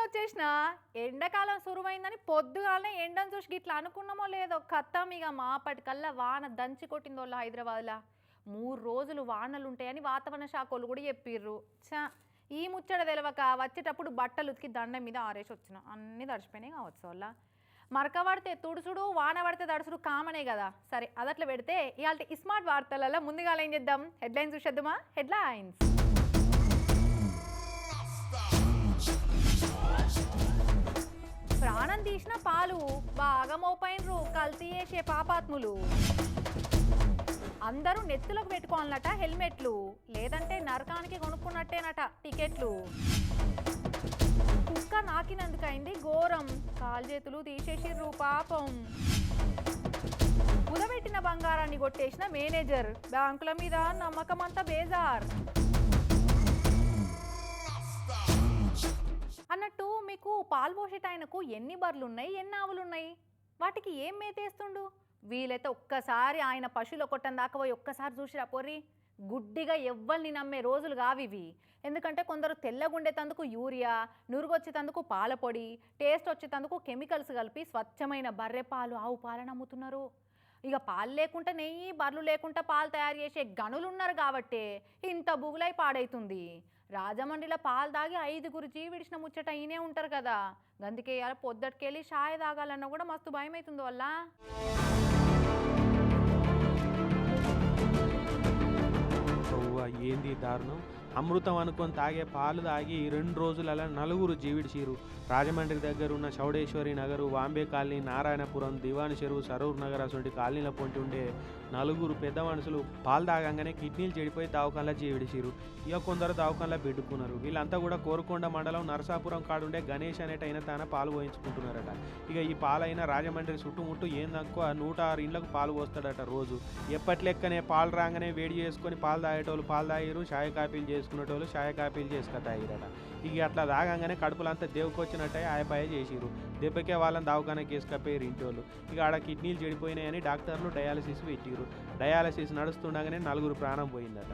వచ్చేసిన ఎండాకాలం సురువైందని పొద్దుగాలనే ఎండను చూసి గిట్లా అనుకున్నామో లేదో ఖతం ఇక మాపటికల్లా వాన దంచి కొట్టిందోళ్ళ హైదరాబాద్లో 3 రోజులు వానలు ఉంటాయని వాతావరణ శాఖ వాళ్ళు కూడా చెప్పిర్రు. ఈ ముచ్చట తెలవక వచ్చేటప్పుడు బట్టలు ఉతికి దండం మీద ఆరేసి వచ్చిన అన్నీ తడిచిపోయినాయి కావచ్చు వాళ్ళ. మరక పడితే తుడుచుడు, వాన పడితే దడుచుడు కామనే కదా. సరే అదట్లా పెడితే ఇవాళ స్మార్ట్ వార్తలలో ముందుగా ఏం చేద్దాం, హెడ్లైన్స్ చూసేద్దామా. హెడ్లైన్స్. ప్రాణం తీసిన పాలు బాగా మోపైనరు కల్తీ చేసే పాపాత్ములు. అందరూ నెత్తులకు పెట్టుకోవాలన్నట హెల్మెట్లు, లేదంటే నరకానికి కొనుక్కున్నట్టేనట టికెట్లు. కుక్క నాకినందుకైంది ఘోరం, కాలు చేతులు తీసేసిర్రు పాపం. కుదబెట్టిన బంగారాన్ని కొట్టేసిన మేనేజర్, బ్యాంకుల మీద నమ్మకమంతా బేజార్ అన్నట్టు. మీకు పాలు పోసేటాయనకు ఎన్ని బర్రెలున్నాయి, ఎన్ని ఆవులున్నాయి, వాటికి ఏం మేతేస్తుండు? వీలైతే ఒక్కసారి ఆయన పశువుల కొట్టం దాకా పోయి ఒక్కసారి చూసిరా పోర్రి. గుడ్డిగా ఎవ్వరిని నమ్మే రోజులు కావివి. ఎందుకంటే కొందరు తెల్లగుండేతందుకు యూరియా, నురుగొచ్చేతందుకు పాల పొడి, టేస్ట్ వచ్చేతందుకు కెమికల్స్ కలిపి స్వచ్ఛమైన బర్రె పాలు, ఆవు పాలను అమ్ముతున్నారు. ఇక పాలు లేకుండా నెయ్యి, బర్రెలు లేకుండా పాలు తయారు చేసే గనులు ఉన్నారు కాబట్టే ఇంత బుగులై పాడైతుంది. రాజమండ్రిలో పాలు తాగి 5గురు విడిచిన ముచ్చట అయినే ఉంటారు కదా. అందుకే ఇలా పొద్దుటికెళ్ళి షాయ్ తాగాలన్నా కూడా మస్తు భయం అవుతుంది వల్ల. ఏంది దారుణం. అమృతం అనుకొని తాగే పాలు తాగి 2 రోజులలో 4 జీవిడిచీరు. రాజమండ్రి దగ్గర ఉన్న చౌడేశ్వరి నగరు, వాంబే కాలనీ, నారాయణపురం, దివాని చెరువు, సరూర్ నగర్ అటువంటి కాలనీల పొంటి ఉండే 4 పెద్ద మనుషులు పాలు తాగంగానే కిడ్నీలు చెడిపోయి దవాఖానలో జీవిడిచీరు. ఇక కొందరు దవాఖానలో పెట్టుకున్నారు. వీళ్ళంతా కూడా కోరుకొండ మండలం నరసాపురం కాడుండే గణేష్ అనేటైన తన పాలు పోయించుకుంటున్నారట. ఇక ఈ పాలైన రాజమండ్రి చుట్టుముట్టు ఏం తక్కువ 106 ఇండ్లకు పాలు పోస్తాడట రోజు. ఎప్పటి లెక్కనే పాలు రాగానే వేడి చేసుకొని పాలు తాగేటోళ్ళు పాలు తాగిరు, చాయ్ కాపీలు చేసుకునేటోళ్ళు చాయ్ కాపీలు చేసుకొని తాగిరట. ఇక అట్లా తాగంగానే కడుపులంతా దేవుకొచ్చినట్టే ఆయపాయ చేసిరు. దెబ్బకే వాళ్ళని దవాఖానకి వేసుకపోయారు ఇంటోళ్ళు. ఇక ఆడ కిడ్నీలు చెడిపోయినాయని డాక్టర్లు డయాలసిస్ పెట్టిరు. డయాలసిస్ నడుస్తుండగానే 4 ప్రాణం పోయిందట.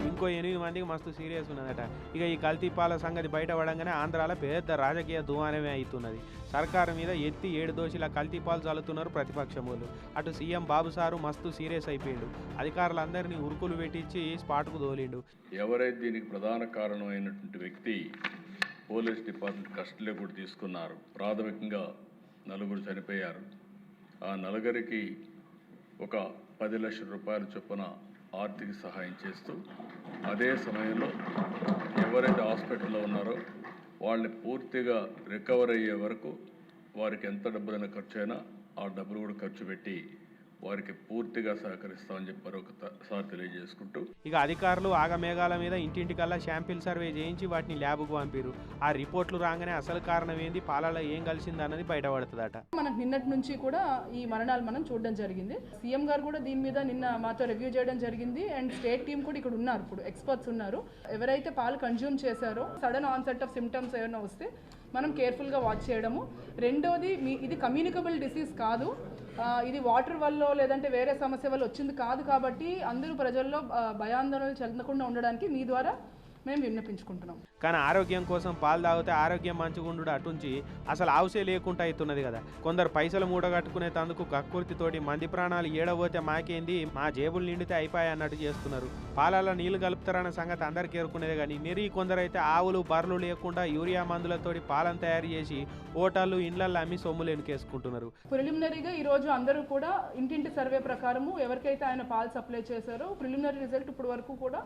ఇంకో 8 మందికి మస్తు సీరియస్ ఉన్నదట. ఇక ఈ కల్తీ పాల సంగతి బయటపడంగానే ఆంధ్రాలో పెద్ద రాజకీయ దుమానమే అవుతున్నది. సర్కారు మీద ఎత్తి 7 దోషుల కల్తీ పాలు చల్లుతున్నారు ప్రతిపక్షములు. అటు సీఎం బాబు సారు మస్తు సీరియస్ అయిపోయాడు. అధికారులందరినీ ఉరుకులు పెట్టించి స్పాట్కు తోలిండు. ఎవరైతే దీనికి ప్రధాన కారణమైనటువంటి వ్యక్తి పోలీస్ డిపార్ట్మెంట్ కస్టడీలో కూడా తీసుకున్నారు. ప్రాథమికంగా 4 చనిపోయారు. ఆ 4కి ఒక 10 లక్షల రూపాయల చొప్పున ఆర్థిక సహాయం చేస్తూ, అదే సమయంలో ఎవరైతే హాస్పిటల్లో ఉన్నారో వాళ్ళని పూర్తిగా రికవర్ అయ్యే వరకు వారికి ఎంత డబ్బులైనా ఖర్చు అయినా ఆ డబ్బులు కూడా ఖర్చు పెట్టి వారికి పూర్తిగా సహకరిస్తామని చెప్పి మరొకసారి తెలియజేసుకుంటూ, ఇక అధికారులు ఆగమేఘాల మీద ఇంటింటికల్లా శాంపిల్ సర్వే చేయించి వాటిని ల్యాబ్కు పంపిరు. ఆ రిపోర్ట్లు రాగానే అసలు కారణం ఏంది, పాలలో ఏం కలిసింది అన్నది బయటపడుతుందట. మనకు నిన్నటి నుంచి కూడా ఈ మరణాలు మనం చూడడం జరిగింది. సీఎం గారు కూడా దీని మీద నిన్న మాతో రివ్యూ చేయడం జరిగింది. అండ్ స్టేట్ టీం కూడా ఇక్కడ ఉన్నారు, ఇప్పుడు ఎక్స్పర్ట్స్ ఉన్నారు. ఎవరైతే పాలు కన్జ్యూమ్ చేశారో సడన్ ఆన్సెట్ ఆఫ్ సిమ్టమ్స్ ఏమైనా వస్తే మనం కేర్ఫుల్గా వాచ్ చేయడము. రెండోది, ఇది కమ్యూనికబుల్ డిసీజ్ కాదు, ఇది వాటర్ వల్ల లేదంటే వేరే సమస్య వల్ల వచ్చింది కాదు. కాబట్టి అందరూ ప్రజల్లో భయాందోళనలు చెందకుండా ఉండడానికి మీ ద్వారా మేము విన్నపించుకుంటున్నాం. కానీ ఆరోగ్యం కోసం పాలు తాగితే ఆరోగ్యం మంచిగుండు అటుంచి అసలు ఆవుసే లేకుండా అవుతున్నది కదా. కొందరు పైసలు మూడగట్టుకునే తందుకు కక్కుర్తితోటి మంది ప్రాణాలు ఏడబోతే మాకేంది, మా జేబులు నిండితే అయిపోయాయి అన్నట్టు చేస్తున్నారు. పాలలో నీళ్లు కలుపుతారన్న సంగతి అందరికీ ఏరుకునేది. కానీ నెరి కొందరైతే ఆవులు బర్రెలు లేకుండా యూరియా మందులతోటి పాలను తయారు చేసి హోటళ్ళు ఇండ్లల్లో అమ్మి సొమ్ములు ఎనుకేసుకుంటున్నారు. ప్రిలిమినరీగా ఈరోజు అందరూ కూడా ఇంటింటి సర్వే ప్రకారము ఎవరికైతే ఆయన పాలు సప్లై చేశారో ప్రిలిమినరీ రిజల్ట్ ఇప్పుడు వరకు కూడా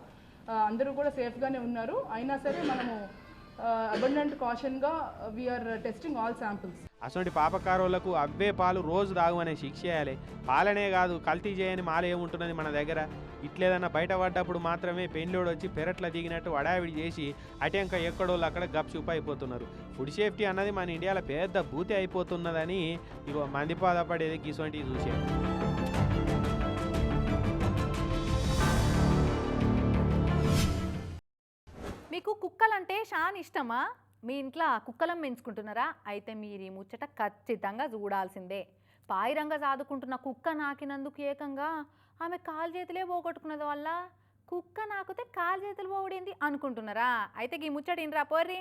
అందరూ కూడా సేఫ్గానే ఉన్నారు. అయినా సరే మనము అబండెంట్ కాషన్గా వీఆర్ టెస్టింగ్ ఆల్ శాంపిల్స్. అసలు పాపకారులకు అవే పాలు రోజు తాగుమనే శిక్ష చేయాలి. పాలనే కాదు, కల్తీ చేయని మాల ఏముంటున్నది మన దగ్గర. ఇట్లేదన్నా బయటపడ్డప్పుడు మాత్రమే పెయిన్లోడ్ వచ్చి పెరట్ల దిగినట్టు వడావిడి చేసి అటెంక ఎక్కడోళ్ళు అక్కడ గప్చుప్ అయిపోతున్నారు. ఫుడ్ సేఫ్టీ అన్నది మన ఇండియాలో పెద్ద భూతి అయిపోతున్నదని ఇగో మంది బాధపడేది గిసొంటివి చూసే. మీకు కుక్కలంటే చాలా ఇష్టమా? మీ ఇంట్లో కుక్కలను పెంచుకుంటున్నారా? అయితే మీరు ఈ ముచ్చట ఖచ్చితంగా చూడాల్సిందే. పాయిరంగా సాదుకుంటున్న కుక్క నాకినందుకు ఏకంగా ఆమె కాలు చేతులే పోగొట్టుకున్నది వల్ల కుక్క నాకుతే కాలు చేతులు పోవడింది అనుకుంటున్నారా? అయితే ఈ ముచ్చట ఇన్రా పోర్రి.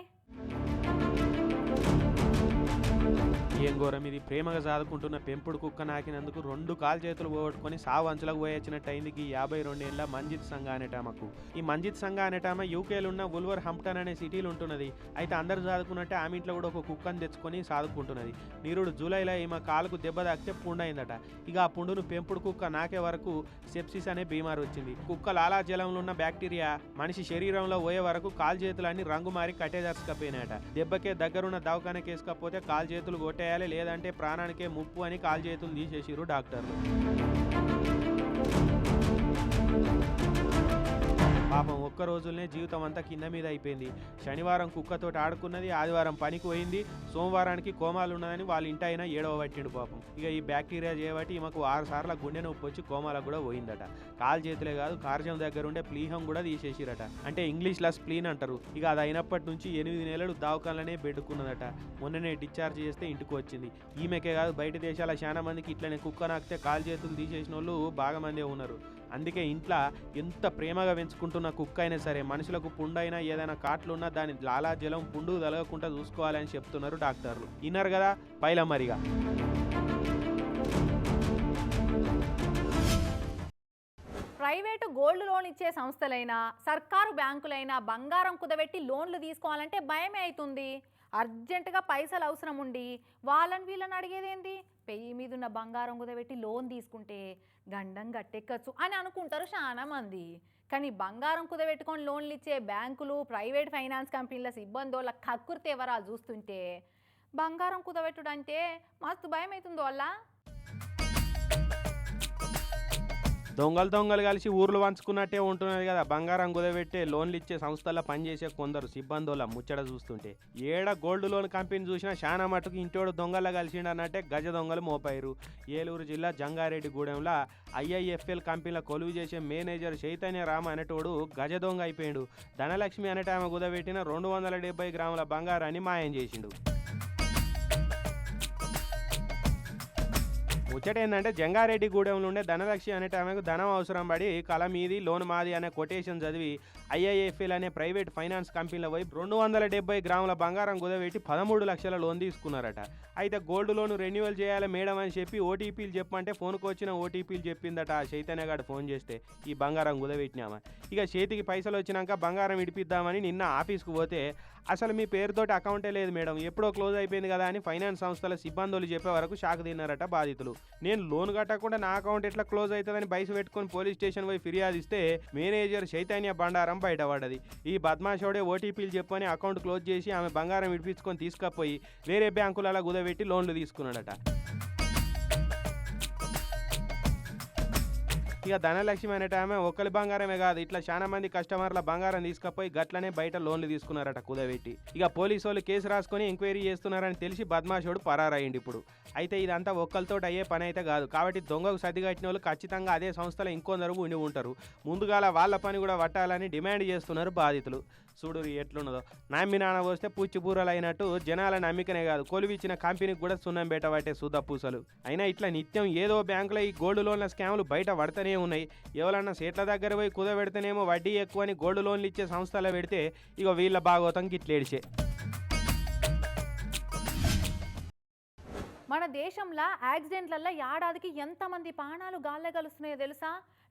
ఏం ఘోరం ఇది! ప్రేమగా సాదుకుంటున్న పెంపుడు కుక్క నాకినందుకు 2 కాలు చేతులు పోగొట్టుకొని సావు అంచులకు పోయొచ్చినట్టు అయింది ఈ 52 ఏళ్ల మంజిత్ సంఘ అనేటామకు. ఈ మంజిత్ సంఘ అనేటామ యూకేలో ఉన్న వుల్వర్ హంప్టన్ అనే సిటీలో ఉంటున్నది. అయితే అందరు సాదుకున్నట్టే ఆమె ఇంట్లో కూడా ఒక కుక్కను తెచ్చుకొని సాదుకుంటున్నది. నీరుడు జూలైలో ఈమె కాలుకు దెబ్బ తాకితే పుండు అయిందట. ఇక ఆ పుండును పెంపుడు కుక్క నాకే వరకు సెప్సిస్ అనే బీమారు వచ్చింది. కుక్క లాలాజలంలో ఉన్న బ్యాక్టీరియా మనిషి శరీరంలో పోయే వరకు కాలు చేతులన్నీ రంగు మారి కట్టేదర్చుకపోయినాయట. దెబ్బకే దగ్గరున్న దవాఖానకి వేసుకపోతే కాలు చేతులు కొట్టే లేదంటే ప్రాణానికే ముప్పు అని కాలు చేతులు తీసేసిరు డాక్టర్లు. పాపం ఒక్క రోజులనే జీవితం అంతా కింద మీద అయిపోయింది. శనివారం కుక్కతోటి ఆడుకున్నది, ఆదివారం పనికి పోయింది, సోమవారానికి కోమాలు ఉన్నదని వాళ్ళ ఇంటి అయినా 7వ పట్టిండు పాపం. ఇక ఈ బ్యాక్టీరియా చేయబట్టి ఈమెకు 6 సార్లు గుండె నొప్పి వచ్చి కోమాలకు కూడా పోయిందట. కాలు చేతులే కాదు కార్జం దగ్గర ఉండే ప్లీహం కూడా తీసేసిరట. అంటే ఇంగ్లీష్లో స్ప్లీన్ అంటారు. ఇక అది అయినప్పటి నుంచి 8 నెలలు దవాఖానలోనే బెడ్డుకున్నదట. మొన్ననే డిశ్చార్జ్ చేస్తే ఇంటికి వచ్చింది. ఈమెకే కాదు బయట దేశాల చాలా మందికి ఇట్లనే కుక్క నాకితే కాలు చేతులు తీసేసిన వాళ్ళు బాగా మందే ఉన్నారు. అందుకే ఇంట్లో ఎంత ప్రేమగా పెంచుకుంటున్న కుక్క అయినా సరే మనుషులకు పుండైనా ఏదైనా కాట్లున్నా దాని లాలాజలం పుండు తలగకుండా చూసుకోవాలని చెప్తున్నారు డాక్టర్లు. విన్నారు కదా పైలమరిగా. ప్రైవేటు గోల్డ్ లోన్ ఇచ్చే సంస్థలైనా సర్కారు బ్యాంకులైనా బంగారం కుదబెట్టి లోన్లు తీసుకోవాలంటే భయమే అవుతుంది. అర్జెంటుగా పైసలు అవసరం ఉండి వీళ్ళని అడిగేదేంది? పెయ్యి మీద ఉన్న బంగారం కుదబెట్టి లోన్ తీసుకుంటే గండం గట్టెక్కచ్చు అని అనుకుంటారు చాలా మంది. కానీ బంగారం కుదబెట్టుకొని లోన్లు ఇచ్చే బ్యాంకులు, ప్రైవేట్ ఫైనాన్స్ కంపెనీల సిబ్బందోళ్ళ కక్కుర్తి ఎవరాలు చూస్తుంటే బంగారం కుదబెట్టుడు అంటే మస్తు భయం అవుతుందో వల్ల. దొంగలు కలిసి ఊర్లు వంచుకున్నట్టే ఉంటున్నది కదా బంగారం కుదబెట్టే లోన్లు ఇచ్చే సంస్థల్లో పనిచేసే కొందరు సిబ్బందుల ముచ్చట చూస్తుంటే. ఏడ గోల్డ్ లోన్ కంపెనీ చూసినా చాలా మటుకు ఇంటోడు దొంగల్లో కలిసిండు అన్నట్టే గజ దొంగలు మోపారు. ఏలూరు జిల్లా జంగారెడ్డిగూడెంలో IIFL కంపెనీలో కొలువు చేసే మేనేజర్ చైతన్య రామ అనేటోడు గజ దొంగ అయిపోయాడు. ధనలక్ష్మి అనేట ఆమె కుదబెట్టిన 270 గ్రాముల బంగారాన్ని మాయం చేసిండు. ముచ్చట ఏంటంటే జంగారెడ్డిగూడెంలో ఉండే ధనలక్ష్మి అనేట ఆమెకు ధనం అవసరం పడి కల మీది లోన్ మాది అనే కొటేషన్ చదివి IIFL అనే ప్రైవేట్ ఫైనాన్స్ కంపెనీలో పోయి 270 గ్రాముల బంగారం కుదబెట్టి 13 లక్షల లోన్ తీసుకున్నారట. అయితే గోల్డ్ లోన్ రెన్యువల్ చేయాలి మేడం అని చెప్పి ఓటీపీలు చెప్పమంటే ఫోన్కి వచ్చిన ఓటీపీలు చెప్పిందట చైతన్య గారు ఫోన్ చేస్తే ఈ బంగారం కుదబెట్టినామా. ఇక చేతికి పైసలు వచ్చినాక బంగారం ఇడిపిద్దామని నిన్న ఆఫీస్కు పోతే అసలు మీ పేరుతోటి అకౌంటే లేదు మేడం, ఎప్పుడో క్లోజ్ అయిపోయింది కదా అని ఫైనాన్స్ సంస్థల సిబ్బందులు చెప్పే వరకు షాక్ తిన్నారట బాధితులు. నేను లోన్ కట్టకుండా నా అకౌంట్ ఎట్లా క్లోజ్ అవుతుందని బయట పెట్టుకొని పోలీస్ స్టేషన్ పోయి ఫిర్యాదు ఇస్తే మేనేజర్ చైతన్య బండారం బయటపడ్డది. ఈ బద్మాషోడే ఓటీపీలు చెప్పని అకౌంట్ క్లోజ్ చేసి ఆమె బంగారం విడిపించుకొని తీసుకపోయి వేరే బ్యాంకులలో కుదబెట్టి లోన్లు తీసుకున్నాడట. ఇక ధనలక్ష్మి అనేట ఆమె ఒక్కరి బంగారమే కాదు ఇట్లా చాలా మంది కస్టమర్ల బంగారం తీసుకపోయి గట్లనే బయట లోన్లు తీసుకున్నారట కుదబెట్టి. ఇక పోలీసు వాళ్ళు కేసు రాసుకొని ఎంక్వైరీ చేస్తున్నారని తెలిసి బద్మాషోడు పరారయ్యిండు ఇప్పుడు. అయితే ఇదంతా ఒక్కరితో అయ్యే పని అయితే కాదు కాబట్టి దొంగకు సర్ది కట్టిన వాళ్ళు ఖచ్చితంగా అదే సంస్థలో ఇంకొందరు ఉండి ఉంటారు. ముందుగాల వాళ్ళ పని కూడా పట్టాలని డిమాండ్ చేస్తున్నారు బాధితులు. చూడు ఎట్లున్నదో నమ్మి నాన్న వస్తే పుచ్చిపూరలు అయినట్టు జనాల నమ్మికనే కాదు కొలువిచ్చిన కంపెనీకి కూడా సున్నం పెట్టబట్టే సుద్ద పూసలు. అయినా ఇట్లా నిత్యం ఏదో బ్యాంకులో ఈ గోల్డ్ లోన్ల స్కాములు బయట పడతానే ఉన్నాయి. ఎవరన్నా సేట్ల దగ్గర పోయి కుదబెడితేనేమో వడ్డీ ఎక్కువ అని గోల్డ్ లోన్లు ఇచ్చే సంస్థలో పెడితే ఇక వీళ్ళ భాగవతం గిట్లేడిచే. మన దేశంలో యాక్సిడెంట్లలో ఏడాదికి ఎంతమంది ప్రాణాలు గాల్లే కలుస్తున్నాయో తెలుసా?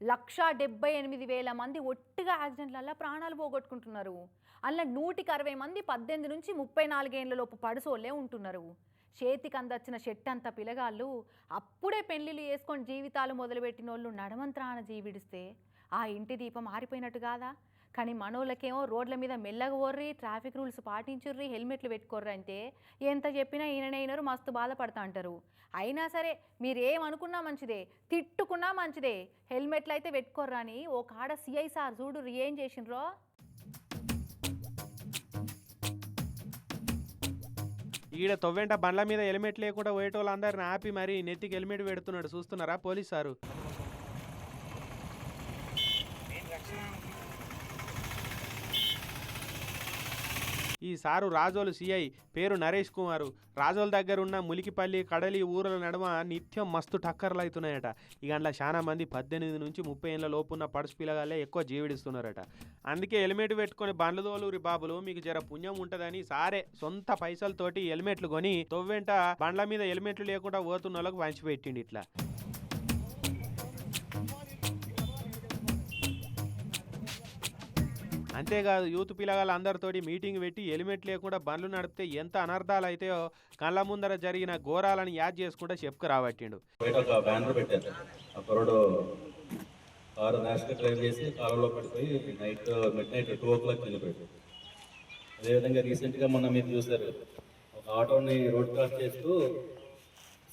178,000 మంది ఒట్టిగా యాక్సిడెంట్లలో ప్రాణాలు పోగొట్టుకుంటున్నారు. అందులో 160 మంది 18 నుంచి 34 ఏళ్ళ లోపు పడుసోళ్ళే ఉంటున్నారు. చేతికి అందొచ్చిన చెట్టంత పిలగాళ్ళు అప్పుడే పెళ్లిళ్ళు వేసుకొని జీవితాలు మొదలుపెట్టిన వాళ్ళు నడమంత్రాన జీవిడిస్తే ఆ ఇంటి దీపం ఆరిపోయినట్టు కాదా? కానీ మనోళ్ళకేమో రోడ్ల మీద మెల్లగా ఓర్రి, ట్రాఫిక్ రూల్స్ పాటించుర్రి, హెల్మెట్లు పెట్టుకోర్రి అంటే ఎంత చెప్పినా ఈయనైనరు మస్తు బాధపడతా అంటారు. అయినా సరే మీరేమనుకున్నా మంచిదే, తిట్టుకున్నా మంచిదే, హెల్మెట్లు అయితే పెట్టుకోర్రా అని ఓ కాడ CI సార్ చూడు ఏం చేసిండ్రో. ఈడ తొవ్వెంట బండ్ల మీద హెల్మెట్ లేకుండా పోయేటోళ్ళందరిని ఆపి మరి నెత్తికి హెల్మెట్ పెడుతున్నాడు చూస్తున్నారా పోలీస్ సారు. ఈ సారు రాజోలు సిఐ పేరు నరేష్ కుమారు. రాజోల దగ్గర ఉన్న ములికిపల్లి కడలి ఊరుల నడుమ నిత్యం మస్తు టక్కర్లు అవుతున్నాయట. ఇక అందులో చాలా మంది 18 నుంచి 30 ఏళ్ళ లోపున్న పడుసు పిల్లగాళ్ళే ఎక్కువ జీవిడిస్తున్నారట. అందుకే హెల్మెట్ పెట్టుకొని బండ్లు తోలూరి బాబులు, మీకు జర పుణ్యం ఉంటుందని సారే సొంత పైసలతోటి హెల్మెట్లు కొని తొవ్వెంట బండ్ల మీద హెల్మెట్లు లేకుండా పోతున్న వాళ్ళకు పంచిపెట్టిండి. ఇట్లా అంతేకాదు యూత్ పిల్లగాళ్ళ అందరితోటి మీటింగ్ పెట్టి హెల్మెట్ లేకుండా బండ్లు నడిపితే ఎంత అనర్థాలు అయితాయో కళ్ళ ముందర జరిగిన ఘోరాలను యాద్ చేసుకుంటూ చెప్పుకు రాబట్టిండు. బయట ఒక బ్యానర్ పెట్టారు. ఆ కుర్రోడు కారు ర్యాష్గా డ్రైవ్ చేసి కారులో పడిపోయి మిడ్ నైట్ 2 o'clock చనిపోయాడు. అదేవిధంగా రీసెంట్గా మొన్న మీరు చూశారు, ఒక ఆటోని రోడ్ క్రాస్ చేస్తూ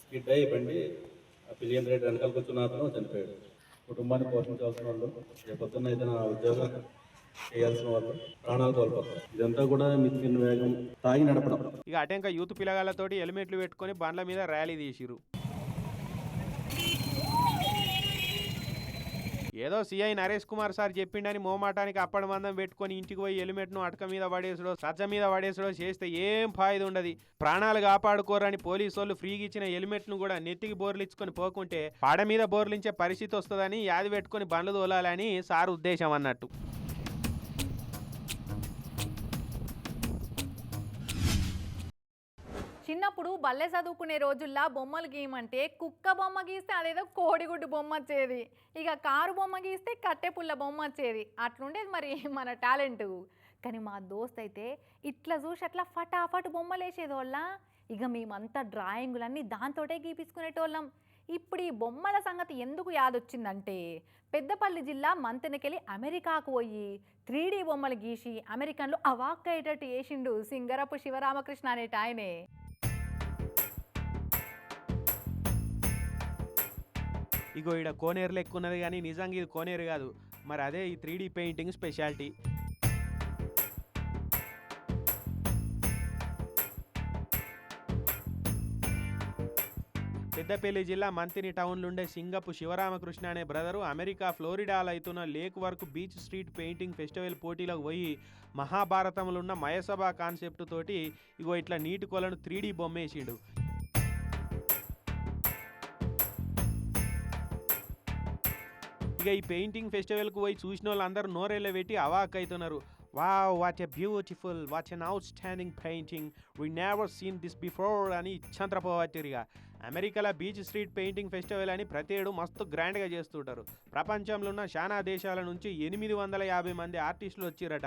స్కిడ్ అయ్యి బండి ఆ పిలియన్ రేట్ వెనకాల కూర్చున్న అతను చనిపోయాడు. కుటుంబాన్ని పోషించాల్సిన వాళ్ళు, రేపొద్దున్న ఏదైనా ఉద్యోగం చేయాల్సిన వాళ్ళు ప్రాణాలు కోల్పోతారు. ఇదంతా కూడా మితిమీరిన వేగం, తాగి నడపడం. ఇక అటెంక యూత్ పిల్లగాళ్ళతోటి హెల్మెట్లు పెట్టుకొని బండ్ల మీద ర్యాలీ తీసిరు. ఏదో సిఐ నరేష్ కుమార్ సార్ చెప్పిండని మోమాటానికి అప్పటి మందం పెట్టుకొని ఇంటికి పోయి హెల్మెట్ను అటక మీద పడేసడో సజ్జ మీద పడేసడో చేస్తే ఏం ఫాయిదా ఉండదు. ప్రాణాలు కాపాడుకోరని పోలీసు వాళ్ళు ఫ్రీగా ఇచ్చిన హెల్మెట్ను కూడా నెత్తికి బోర్లిచ్చుకొని పోకుంటే పాడ మీద బోర్లించే పరిస్థితి వస్తుందని యాది పెట్టుకొని బండ్లు తోలాలని సార్ ఉద్దేశం అన్నట్టు. చిన్నప్పుడు బల్లె చదువుకునే రోజుల్లో బొమ్మలు గీయమంటే కుక్క బొమ్మ గీస్తే అదేదో కోడిగుడ్డు బొమ్మ వచ్చేది, ఇక కారు బొమ్మ గీస్తే కట్టెపుల్ల బొమ్మ వచ్చేది. అట్లుండేది మరి మన టాలెంట్. కానీ మా దోస్త్ అయితే ఇట్లా చూసి అట్లా ఫటాఫట్ బొమ్మలు వేసేదోళ్ళ. ఇక మేమంతా డ్రాయింగులన్నీ దాంతోటే గీపించుకునేటోళ్ళం. ఇప్పుడు ఈ బొమ్మల సంగతి ఎందుకు యాదొచ్చిందంటే, పెద్దపల్లి జిల్లా మంతెనకెళ్ళి అమెరికాకు పోయి 3D బొమ్మలు గీసి అమెరికన్లు అవాక్కయ్యేటట్టు వేసిండు సింగరపు శివరామకృష్ణ అనేట ఆయనే. ఇగో ఈడ కోనేరు లెక్క ఉన్నది కానీ నిజంగా ఇది కోనేరు కాదు. మరి అదే ఈ 3D పెయింటింగ్ స్పెషాలిటీ. పెద్దపల్లి జిల్లా మంతిని టౌన్లో ఉండే సింగపు శివరామకృష్ణ అనే బ్రదరు అమెరికా ఫ్లోరిడాలో అవుతున్న lake work beach street painting festival పోటీలకు పోయి మహాభారతంలో ఉన్న మయసభ కాన్సెప్ట్ తోటి ఇగో ఇట్లా నీటి కొలను 3D బొమ్మ వేసిండు. ఇక ఈ పెయింటింగ్ ఫెస్టివల్కు పోయి చూసిన వాళ్ళందరూ నోరెళ్ళ పెట్టి అవాక్ అవుతున్నారు. Wow, what a beautiful, what an outstanding painting. We never seen this before అని చంద్రపోవట్టిరిగా. అమెరికాలో బీచ్ స్ట్రీట్ పెయింటింగ్ ఫెస్టివల్ అని ప్రతి ఏడు మస్తు గ్రాండ్గా చేస్తుంటారు. ప్రపంచంలో ఉన్న చాలా దేశాల నుంచి 850 మంది ఆర్టిస్టులు వచ్చిరట.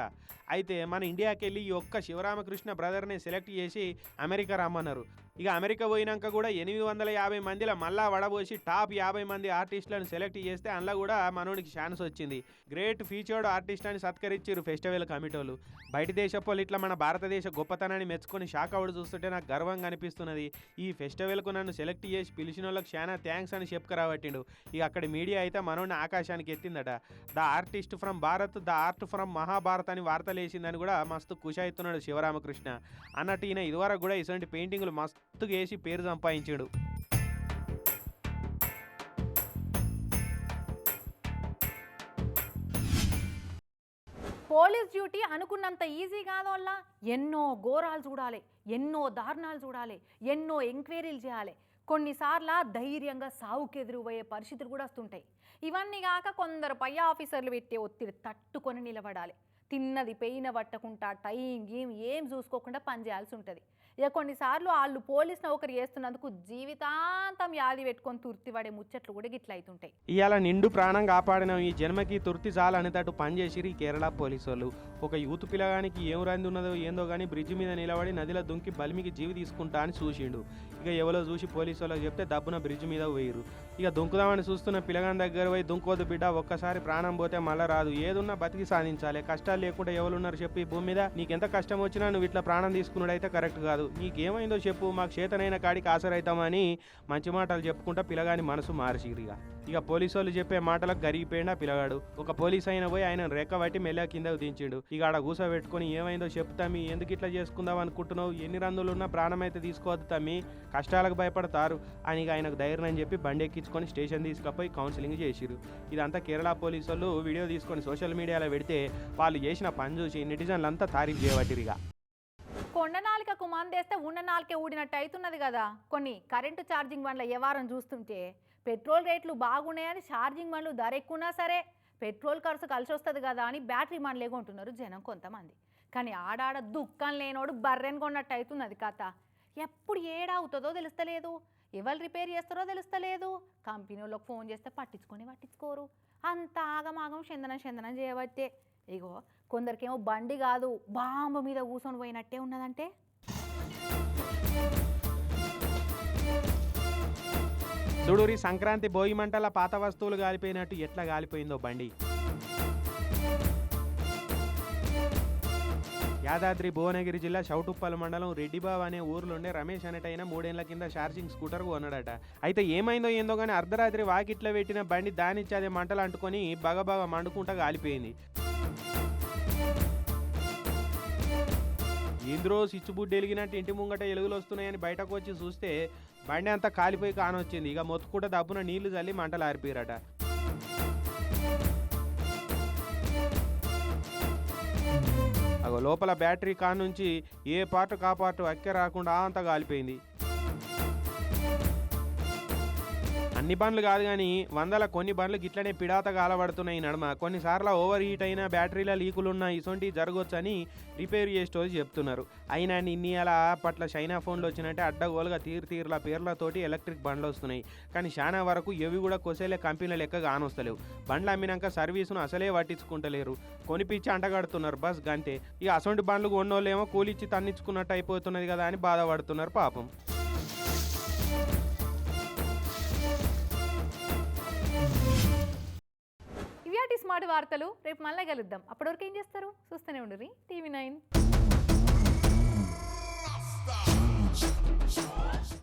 అయితే మన ఇండియాకి వెళ్ళి ఈ ఒక్క శివరామకృష్ణ బ్రదర్ని సెలెక్ట్ చేసి అమెరికా రమ్మన్నారు. ఇక అమెరికా పోయినాక కూడా 850 మందిలో మళ్ళా వడబోసి టాప్ 50 మంది ఆర్టిస్టులను సెలెక్ట్ చేస్తే అందులో కూడా మనోడికి ఛాన్స్ వచ్చింది. గ్రేట్ ఫీచర్డ్ ఆర్టిస్ట్ అని సత్కరించారు ఫెస్టివల్ కమిటీలు. బయట దేశపోళ్ళు ఇట్లా మన భారతదేశ గొప్పతనాన్ని మెచ్చుకొని షాక్ అవుడు చూస్తుంటే నాకు గర్వంగా అనిపిస్తున్నది. ఈ ఫెస్టివల్కు నన్ను సెలెక్ట్ చేసి పిలిచిన వాళ్ళకి చాలా థ్యాంక్స్ అని చెప్పుకురాబట్టిండు. ఇక అక్కడి మీడియా అయితే మనోడిని ఆకాశానికి ఎత్తిందట. The artist from Bharat, the art from Mahabharat అని వార్తలు వేసిందని కూడా మస్తు ఖుషి అవుతున్నాడు శివరామకృష్ణ. అన్నట్టు ఈయన ఇదివరకు కూడా ఇటువంటి పెయింటింగ్లు మస్తుగా వేసి పేరు సంపాదించాడు. పోలీస్ డ్యూటీ అనుకున్నంత ఈజీ కాదు వల్ల. ఎన్నో ఘోరాలు చూడాలి, ఎన్నో దారుణాలు చూడాలి, ఎన్నో ఎంక్వైరీలు చేయాలి. కొన్నిసార్లు ధైర్యంగా సావుకెదురుపోయే పరిస్థితులు కూడా వస్తుంటాయి. ఇవన్నీ కాక కొందరు పై ఆఫీసర్లు పెట్టే ఒత్తిడి తట్టుకొని నిలబడాలి. తిన్నది పెయిన పట్టకుండా టైం ఏం చూసుకోకుండా పనిచేయాల్సి ఉంటుంది. ఇక కొన్నిసార్లు వాళ్ళు పోలీస్ నౌకరు చేస్తున్నందుకు జీవితాంతం యాది పెట్టుకొని తుర్తి పడే ముచ్చట్లు కూడా గిట్ల అవుతుంటాయి. ఇవాళ నిండు ప్రాణం కాపాడిన ఈ జన్మకి తుర్తి చాలనేటట్టు పనిచేసిరు ఈ కేరళ పోలీసు వాళ్ళు. ఒక యూత్ పిల్లగానికి ఏం రంది ఉన్నదో ఏందో కానీ బ్రిడ్జ్ మీద నిలబడి నదిలో దుంకి బలిమికి జీవి తీసుకుంటా అని చూసిండు. ఇక ఎవరో చూసి పోలీసు వాళ్ళకి చెప్తే దబ్బున బ్రిడ్జ్ మీద పోయిరు. ఇక దుంకుదామని చూస్తున్న పిల్లగాని దగ్గర పోయి దుంకోదు బిడ్డ, ఒక్కసారి ప్రాణం పోతే మళ్ళీ రాదు, ఏదున్నా బతికి సాధించాలి, కష్టాలు లేకుండా ఎవరున్నారు చెప్పు ఈ భూమి మీద, నీకెంత కష్టం వచ్చినా నువ్వు ఇట్లా ప్రాణం తీసుకున్నాడైతే కరెక్ట్ కాదు, నీకేమైందో చెప్పు, మాకు చేతనైన కాడికి ఆసరైతామని మంచి మాటలు చెప్పుకుంటా పిల్లగాని మనసు మార్చిరిగా. ఇక పోలీసు వాళ్ళు చెప్పే మాటలకు గరిగిపోయినా పిల్లగాడు. ఒక పోలీస్ అయిన పోయి ఆయన రేఖ బట్టి మెల్ల కిందకు దించిండు. ఇక ఆడ కూసోబెట్టుకొని ఏమైందో చెప్తామి, ఎందుకు ఇట్లా చేసుకుందాం అనుకుంటున్నావు, ఎన్ని రందులు ఉన్నా ప్రాణం అయితే తీసుకోవద్దు తమ్మి, కష్టాలకు భయపడతారు అని ఆయనకు ధైర్యం అని చెప్పి బండి ఎక్కించుకొని స్టేషన్ తీసుకుపోయి కౌన్సిలింగ్ చేసిరు. ఇదంతా కేరళ పోలీసు వాళ్ళు వీడియో తీసుకొని సోషల్ మీడియాలో పెడితే వాళ్ళు చేసిన పని చూసి నెటిజన్లు అంతా తారీఫ్ చేయబట్టిరిగా. కొండ నాలికకు మందేస్తే ఉన్న నాలికే ఊడినట్టు అవుతున్నది కదా. కొన్ని కరెంటు ఛార్జింగ్ బండ్ల వ్యవహారం చూస్తుంటే పెట్రోల్ రేట్లు బాగున్నాయని ఛార్జింగ్ బండ్లు ధర ఎక్కువన్నా సరే పెట్రోల్ ఖర్చు కలిసి వస్తుంది కదా అని బ్యాటరీ బండ్లే కొంటున్నారు జనం కొంతమంది. కానీ ఆడాడ దుఃఖం లేనోడు బర్రెని కొన్నట్టు అవుతున్నది కథ. ఎప్పుడు ఏడవుతుందో తెలుస్తలేదు, ఎవరు రిపేర్ చేస్తారో తెలుస్తలేదు, కంపెనీ వాళ్ళకి ఫోన్ చేస్తే పట్టించుకోరు. అంత ఆగమాగం చందనం చేయబట్టే. ఇగో కొందరికేమో బండి కాదు బాంబు మీద కూర్చొని పోయినట్టే ఉన్నదంటే. చూడూరి సంక్రాంతి భోగి మంటల పాత వస్తువులు కాలిపోయినట్టు ఎట్లా కాలిపోయిందో బండి. యాదాద్రి భువనగిరి జిల్లా చౌటుప్పల్ మండలం రెడ్డిబాబు అనే ఊర్లోనే రమేష్ అనేటైన 3 ఏళ్ల కింద ఛార్జింగ్ స్కూటర్ కొన్నాడట. అయితే ఏమైందో ఏందో కానీ అర్ధరాత్రి వాకిట్లో పెట్టిన బండి దానిచ్చి అదే మంటలు అంటుకొని బగబగ మండుకుంటా కాలిపోయింది. ఇందులో స్విచ్ బుడ్ వెలిగినట్టు ఇంటి ముంగట ఎలుగులు వస్తున్నాయని బయటకు వచ్చి చూస్తే బండి అంతా కాలిపోయి కానొచ్చింది. ఇక మొత్తుకుంటే దబ్బున నీళ్లు చల్లి మంటలు ఆరిపోయారట. అగో లోపల బ్యాటరీ కాన్ నుంచి ఏ పార్ట్ కా పార్ట్ అక్కె రాకుండా అంతా కాలిపోయింది. అన్ని బండ్లు కాదు కానీ కొన్ని బండ్లు గిట్లనే పిడాత కాలబడుతున్నాయి నడుమ. కొన్నిసార్లు ఓవర్ హీట్ అయిన బ్యాటరీల లీకులున్న ఇసొంటి జరగొచ్చని రిపేర్ చేసేటోళ్ళు చెప్తున్నారు. అయినా ఇన్ని అలా పట్ల చైనా ఫోన్లు వచ్చినట్టే అడ్డగోలుగా తీరుల పేర్లతోటి ఎలక్ట్రిక్ బండ్లు వస్తున్నాయి. కానీ చాలా వరకు ఎవి కూడా కొసేలే కంపెనీల లెక్క కానొస్తలేవు. బండ్లు అమ్మినాక సర్వీసును అసలే పట్టించుకుంటలేరు, కొనిపించి అంటగడుతున్నారు బస్ గంతే. ఇక అసొంటి బండ్లు కొన్నోళ్ళేమో కూలిచ్చి తన్నించుకున్నట్టు అయిపోతున్నది కదా అని బాధపడుతున్నారు పాపం. ఇవి స్మార్ట్ వార్తలు. రేపు మళ్ళీ కలుద్దాం. అప్పటివరకు ఏం చేస్తారు? చూస్తూనే ఉండుర్రి TV9.